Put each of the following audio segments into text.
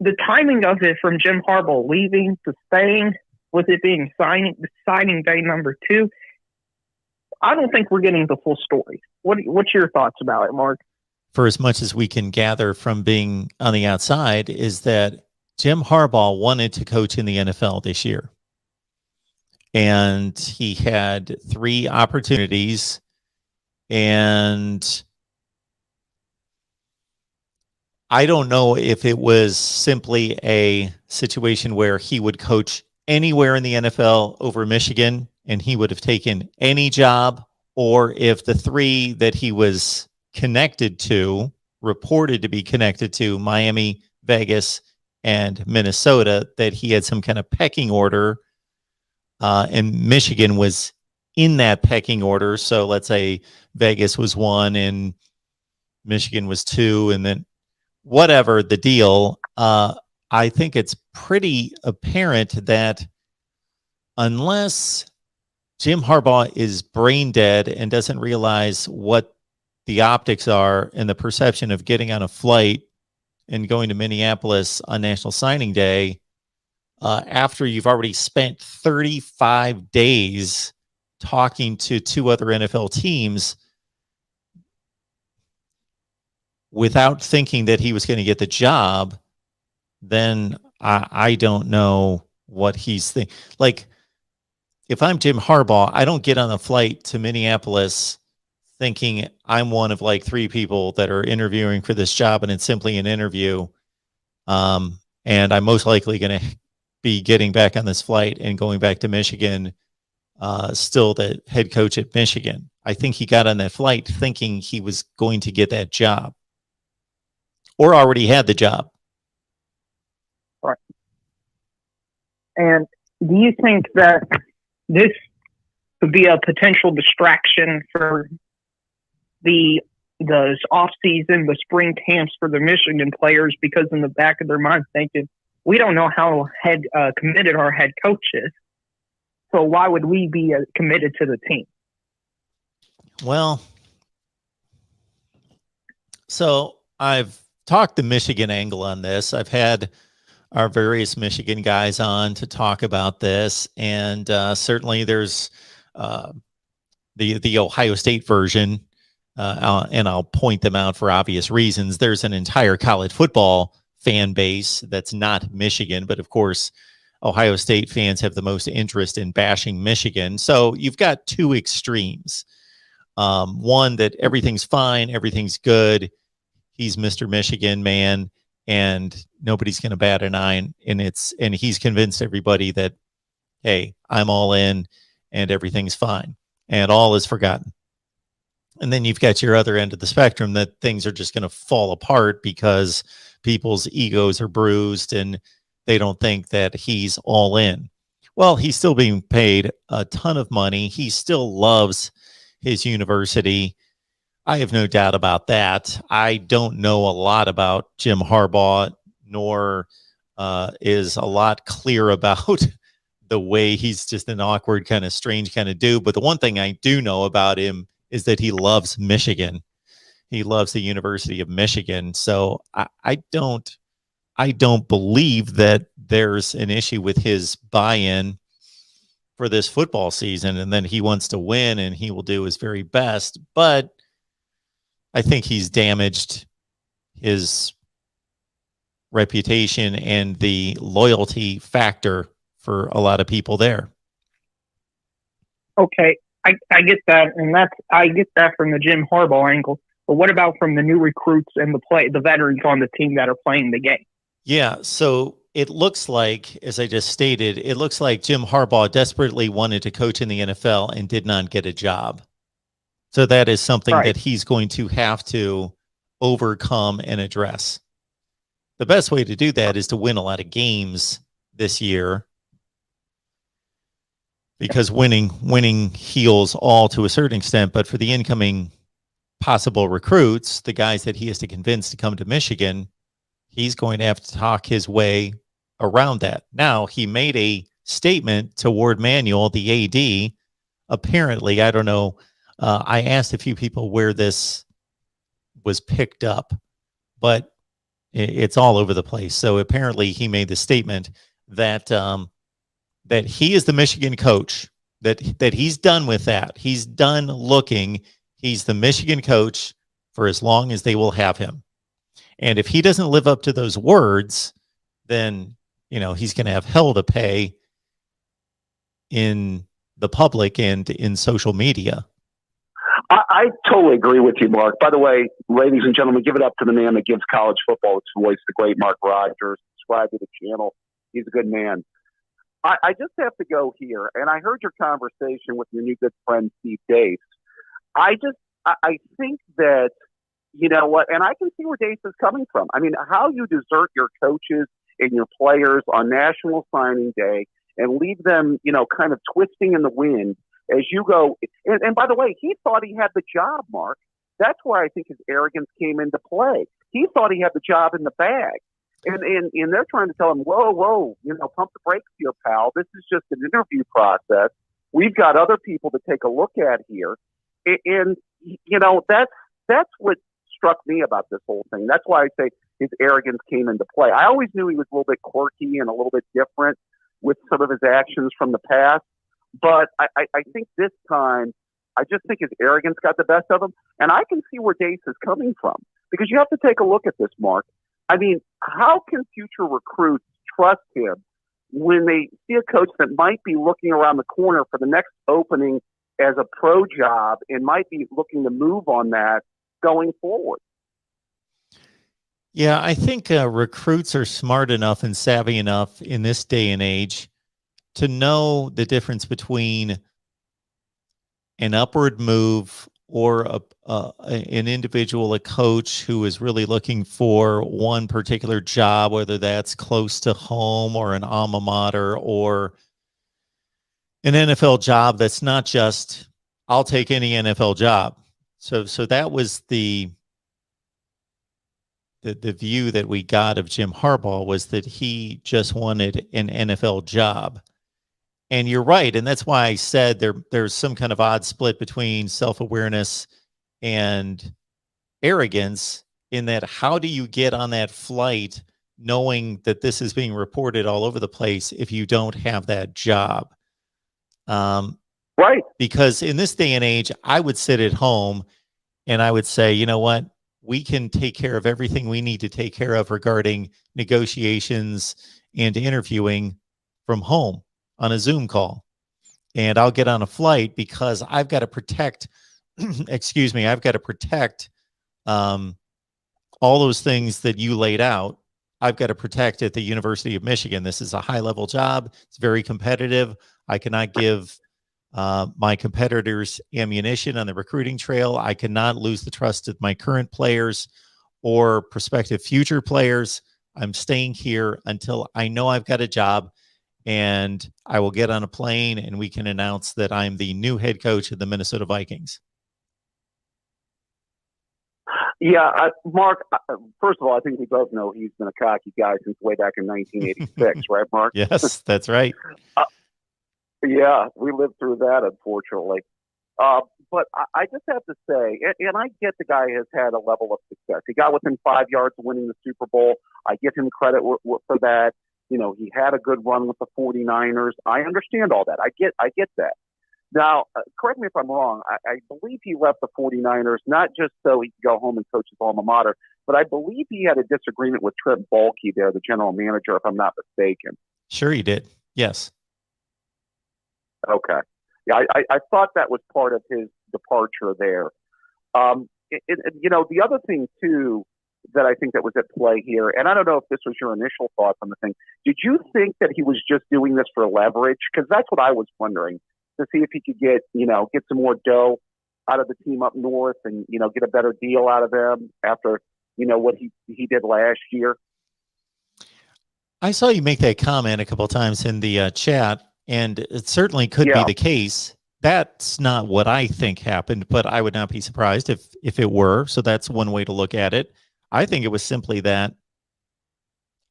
the timing of it from Jim Harbaugh leaving to staying, with it being signing day number 2, I don't think we're getting the full story. What's your thoughts about it, Mark? For as much as we can gather from being on the outside, is that Jim Harbaugh wanted to coach in the NFL this year. And he had 3 opportunities, and I don't know if it was simply a situation where he would coach anywhere in the NFL over Michigan and he would have taken any job, or if the 3 that he was connected to, reported to be connected to, Miami, Vegas, and Minnesota, that he had some kind of pecking order, and Michigan was in that pecking order. So let's say Vegas was 1 and Michigan was 2, and then whatever the deal, I think it's pretty apparent that unless Jim Harbaugh is brain dead and doesn't realize what the optics are and the perception of getting on a flight and going to Minneapolis on National Signing Day, after you've already spent 35 days talking to 2 other NFL teams without thinking that he was going to get the job, then I don't know what he's thinking. Like, if I'm Jim Harbaugh, I don't get on a flight to Minneapolis thinking I'm one of like 3 people that are interviewing for this job and it's simply an interview. And I'm most likely going to be getting back on this flight and going back to Michigan, still the head coach at Michigan. I think he got on that flight thinking he was going to get that job or already had the job. Right. And do you think that this could be a potential distraction for the off season, the spring camps for the Michigan players, because in the back of their minds thinking, we don't know how committed our head coach is, so why would we be committed to the team? Well, so I've talked the Michigan angle on this. I've had our various Michigan guys on to talk about this, and certainly there's the Ohio State version, and I'll point them out for obvious reasons. There's an entire college football fan base that's not Michigan, but of course, Ohio State fans have the most interest in bashing Michigan. So you've got 2 extremes. One that everything's fine, everything's good. He's Mr. Michigan man, and nobody's going to bat an eye. And he's convinced everybody that, hey, I'm all in and everything's fine and all is forgotten. And then you've got your other end of the spectrum that things are just going to fall apart because people's egos are bruised and they don't think that he's all in. Well, he's still being paid a ton of money. He still loves his university. I have no doubt about that. I don't know a lot about Jim Harbaugh, nor is a lot clear about the way he's just an awkward, kind of strange kind of dude. But the one thing I do know about him is that he loves Michigan. He loves the University of Michigan. So I don't believe that there's an issue with his buy-in for this football season, and then he wants to win and he will do his very best. But I think he's damaged his reputation and the loyalty factor for a lot of people there. Okay, I get that, and I get that from the Jim Harbaugh angle. But what about from the new recruits and the veterans on the team that are playing the game? Yeah, so it looks like, as I just stated, it looks like Jim Harbaugh desperately wanted to coach in the NFL and did not get a job. So that is something that he's going to have to overcome and address. The best way to do that is to win a lot of games this year, because winning heals all to a certain extent. But for the incoming possible recruits, the guys that he has to convince to come to Michigan, he's going to have to talk his way around that. Now, he made a statement to Ward Manuel, the AD. Apparently, I don't know. I asked a few people where this was picked up, but It's all over the place. So apparently he made the statement that that he is the Michigan coach, that he's done with that. He's done looking. He's the Michigan coach for as long as they will have him. And if he doesn't live up to those words, then, he's going to have hell to pay in the public and in social media. I totally agree with you, Mark. By the way, ladies and gentlemen, give it up to the man that gives college football its voice, the great Mark Rogers. Subscribe to the channel. He's a good man. I just have to go here, and I heard your conversation with your new good friend, Steve Dace. I think that, you know what, and I can see where Dace is coming from. I mean, how you desert your coaches and your players on National Signing Day and leave them, kind of twisting in the wind as you go. And by the way, he thought he had the job, Mark. That's where I think his arrogance came into play. He thought he had the job in the bag. And they're trying to tell him, whoa, pump the brakes here, pal. This is just an interview process. We've got other people to take a look at here. And that's what struck me about this whole thing. That's why I say his arrogance came into play. I always knew he was a little bit quirky and a little bit different with some of his actions from the past. But I think this time, I just think his arrogance got the best of him. And I can see where Dace is coming from, because you have to take a look at this, Mark. I mean, how can future recruits trust him when they see a coach that might be looking around the corner for the next opening as a pro job and might be looking to move on that going forward? Yeah, I think recruits are smart enough and savvy enough in this day and age to know the difference between an upward move or an individual, a coach who is really looking for one particular job, whether that's close to home or an alma mater or an NFL job that's not just, I'll take any NFL job. So that was the view that we got of Jim Harbaugh, was that he just wanted an NFL job. And you're right. And that's why I said there's some kind of odd split between self-awareness and arrogance, in that how do you get on that flight knowing that this is being reported all over the place if you don't have that job? Right. Because in this day and age, I would sit at home and I would say, you know what? We can take care of everything we need to take care of regarding negotiations and interviewing from home on a Zoom call. And I'll get on a flight because I've got to protect, I've got to protect all those things that you laid out. I've got to protect at the University of Michigan. This is a high-level job. It's very competitive. I cannot give my competitors ammunition on the recruiting trail. I cannot lose the trust of my current players or prospective future players. I'm staying here until I know I've got a job, and I will get on a plane and we can announce that I'm the new head coach of the Minnesota Vikings. Yeah, Mark, first of all, I think he does know he's been a cocky guy since way back in 1986, right, Mark? Yes, that's right. Yeah, we lived through that, unfortunately. But I just have to say, and I get the guy has had a level of success. He got within 5 yards of winning the Super Bowl. I give him credit for that. He had a good run with the 49ers. I understand all that. I get that. Now, correct me if I'm wrong. I believe he left the 49ers not just so he could go home and coach his alma mater, but I believe he had a disagreement with Trent Baalke there, the general manager, if I'm not mistaken. Sure he did. Yes. Okay. Yeah, I thought that was part of his departure there. The other thing, too, that I think that was at play here, and I don't know if this was your initial thoughts on the thing, did you think that he was just doing this for leverage? Because that's what I was wondering, to see if he could get some more dough out of the team up north and, get a better deal out of them after, what he did last year. I saw you make that comment a couple of times in the chat, and it certainly could be the case. That's not what I think happened, but I would not be surprised if it were. So that's one way to look at it. I think it was simply that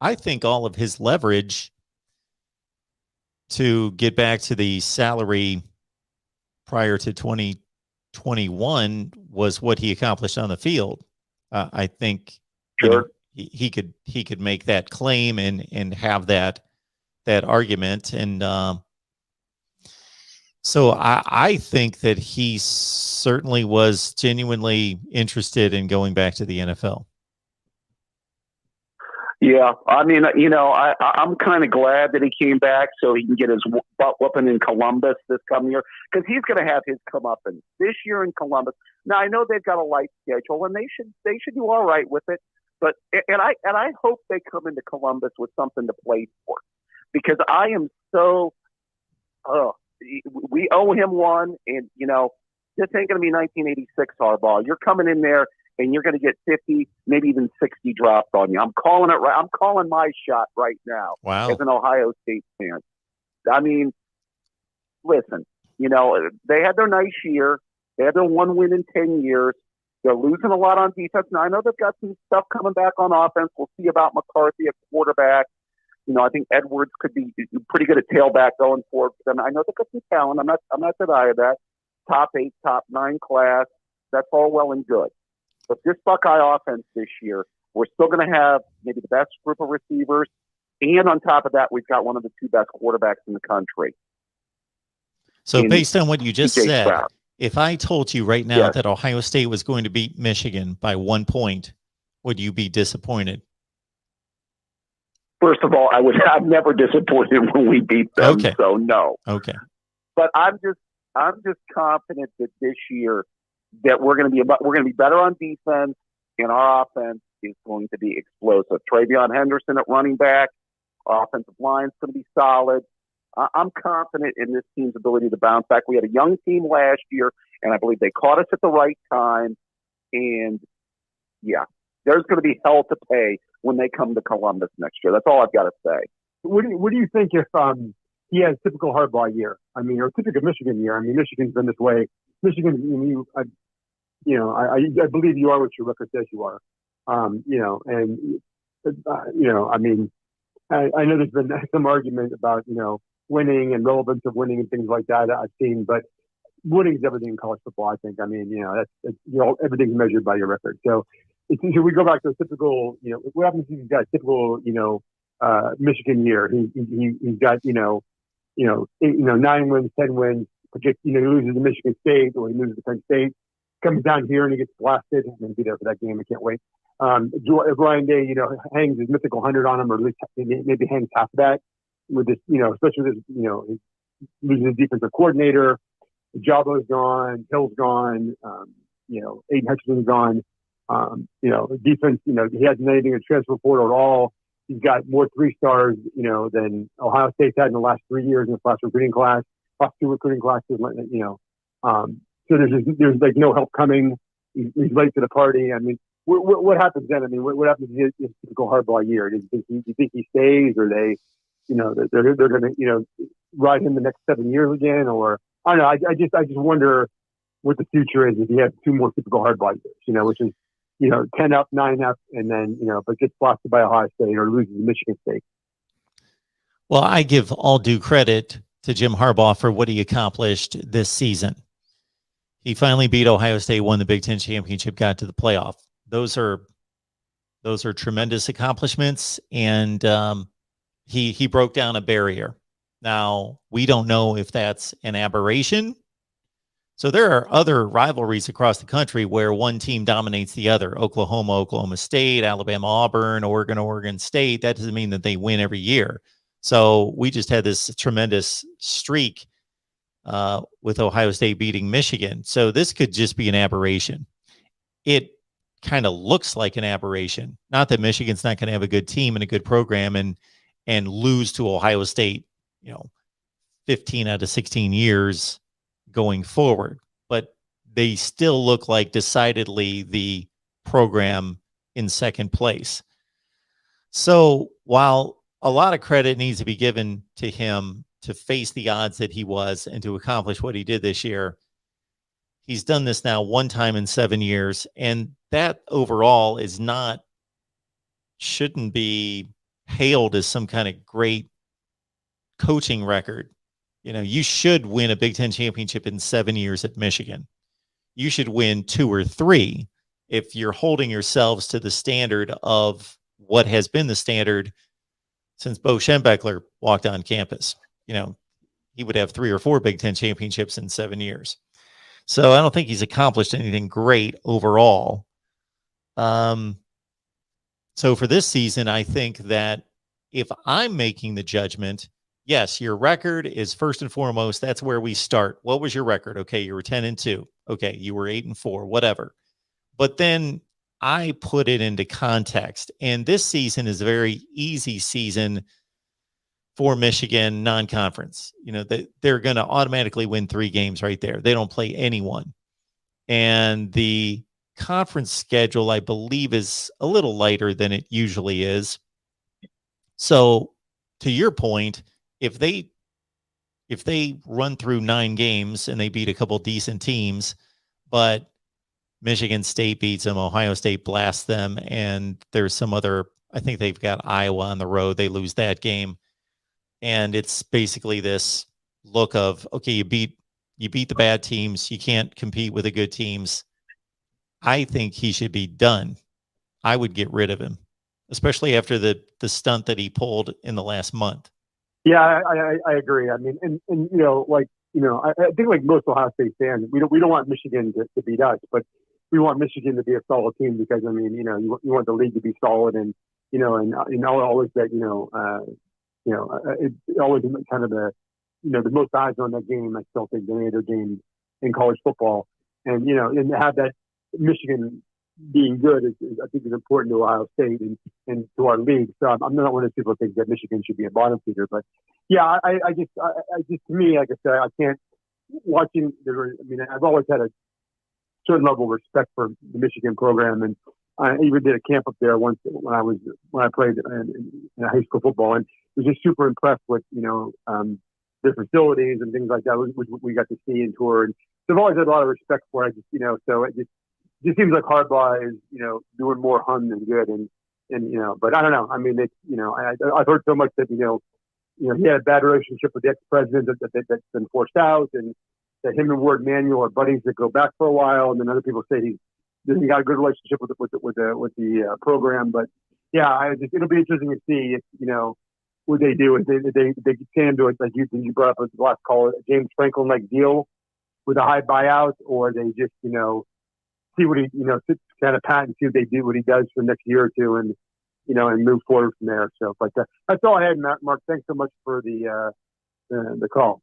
I think all of his leverage to get back to the salary prior to 2021 was what he accomplished on the field. I think he could make that claim and have that argument. And so I think that he certainly was genuinely interested in going back to the NFL. Yeah, I mean, I'm kind of glad that he came back so he can get his butt whooping in Columbus this coming year, because he's going to have his comeuppance this year in Columbus. Now I know they've got a light schedule and they should do all right with it, but I hope they come into Columbus with something to play for, because I am so we owe him one, and this ain't going to be 1986 Harbaugh. You're coming in there and you're going to get 50, maybe even 60 dropped on you. I'm calling it right. I'm calling my shot right now. Wow. As an Ohio State fan. I mean, listen, they had their nice year. They had their one win in 10 years. They're losing a lot on defense. Now, I know they've got some stuff coming back on offense. We'll see about McCarthy at quarterback. I think Edwards could be pretty good at tailback going forward for them. I know they've got some talent. I'm not denying that. Top 8, top 9 class. That's all well and good. But this Buckeye offense this year, we're still going to have maybe the best group of receivers. And on top of that, we've got one of the 2 best quarterbacks in the country. So based on what you just DJ said, Stroud. If I told you right now that Ohio State was going to beat Michigan by 1 point, would you be disappointed? First of all, I'm never disappointed when we beat them. Okay. So no. Okay. But I'm just confident that this year that we're going to be better on defense, and our offense is going to be explosive. Travion Henderson at running back, offensive line's going to be solid. I'm confident in this team's ability to bounce back. We had a young team last year, and I believe they caught us at the right time. And yeah, there's going to be hell to pay when they come to Columbus next year. That's all I've got to say. What do you think if he has typical Harbaugh year? I mean, or typical Michigan year? I mean, Michigan's been this way. Michigan, I believe you are what your record says you are. I mean, I know there's been some argument about, winning and relevance of winning and things like that I've seen, but winning is everything in college football, I think. I mean, that's everything's measured by your record. So should we go back to a typical, what happens if he's got a typical, Michigan year? He's got, 9 wins, 10 wins, he loses to Michigan State or he loses to Penn State, comes down here and he gets blasted. I'm going to be there for that game. I can't wait. Brian Day, hangs his mythical 100 on him, or at least maybe hangs half of that with this, especially with this, he's losing his defensive coordinator. Jabo's gone, Hill's gone, Aiden Hutchinson's gone. Defense, he hasn't anything in the transfer portal at all. He's got more 3-stars, than Ohio State's had in the last 3 years in the last 2 recruiting classes. So there's like no help coming. He's late to the party. I mean, what happens then? I mean, what happens in his typical Harbaugh year? Do you think he stays, or they, they're going to, ride him the next 7 years again? Or I don't know. I just wonder what the future is if he has 2 more typical Harbaugh years, which is, 10 up, 9 up, and then, but gets blasted by Ohio State or loses to Michigan State. Well, I give all due credit to Jim Harbaugh for what he accomplished this season. He finally beat Ohio State, won the Big Ten championship, got to the playoff. Those are tremendous accomplishments, and he broke down a barrier. Now, we don't know if that's an aberration. So there are other rivalries across the country where one team dominates the other. Oklahoma, Oklahoma State, Alabama, Auburn, Oregon, Oregon State. That doesn't mean that they win every year. So we just had this tremendous streak with Ohio State beating Michigan. So this could just be an aberration. It kind of looks like an aberration. Not that Michigan's not going to have a good team and a good program and lose to Ohio State, 15 out of 16 years going forward, but they still look like decidedly the program in second place. So while a lot of credit needs to be given to him to face the odds that he was and to accomplish what he did this year, he's done this now 1 time in 7 years, and that overall shouldn't be hailed as some kind of great coaching record. You should win a Big Ten championship in 7 years at Michigan. You should win 2 or 3 if you're holding yourselves to the standard of what has been the standard since Bo Schembechler walked on campus. He would have 3 or 4 Big Ten championships in 7 years. So I don't think he's accomplished anything great overall. So for this season, I think that if I'm making the judgment, yes, your record is first and foremost. That's where we start. What was your record? Okay, you were 10-2. Okay, you were 8-4, whatever. But then I put it into context. And this season is a very easy season for Michigan non-conference. They're going to automatically win 3 games right there. They don't play anyone. And the conference schedule, I believe, is a little lighter than it usually is. So to your point, if they run through 9 games and they beat a couple decent teams, but Michigan State beats them, Ohio State blasts them, and there's some other, I think they've got Iowa on the road, they lose that game. And it's basically this look of, okay, you beat the bad teams. You can't compete with the good teams. I think he should be done. I would get rid of him, especially after the stunt that he pulled in the last month. Yeah, I agree. I mean, and I think like most Ohio State fans, we don't want Michigan to beat us, but we want Michigan to be a solid team because, I mean, you want the league to be solid and always that, it's always kind of the most eyes on that game, I still think, than any other game in college football. And, and to have that Michigan being good I think is important to Ohio State and to our league. So I'm not one of those people who think that Michigan should be a bottom feeder, but yeah, I just, to me, like I said, I can't watching. I've always had a certain level of respect for the Michigan program, and I even did a camp up there once when I played in high school football, and was just super impressed with their facilities and things like that, which we got to see and tour. And so I've always had a lot of respect for it. So it just seems like Harbaugh is doing more harm than good, and but I don't know. I mean, I've heard so much that he had a bad relationship with the ex-president that's been forced out, and that him and Ward Manuel are buddies that go back for a while, and then other people say he got a good relationship with the program. But yeah, it'll be interesting to see if what they do is they can do it like you brought up at the last call, James Franklin like deal with a high buyout, or they just see what he kind of pat and see what he does for the next year or two, and and move forward from there. So, but that's all I had, Mark. Thanks so much for the call.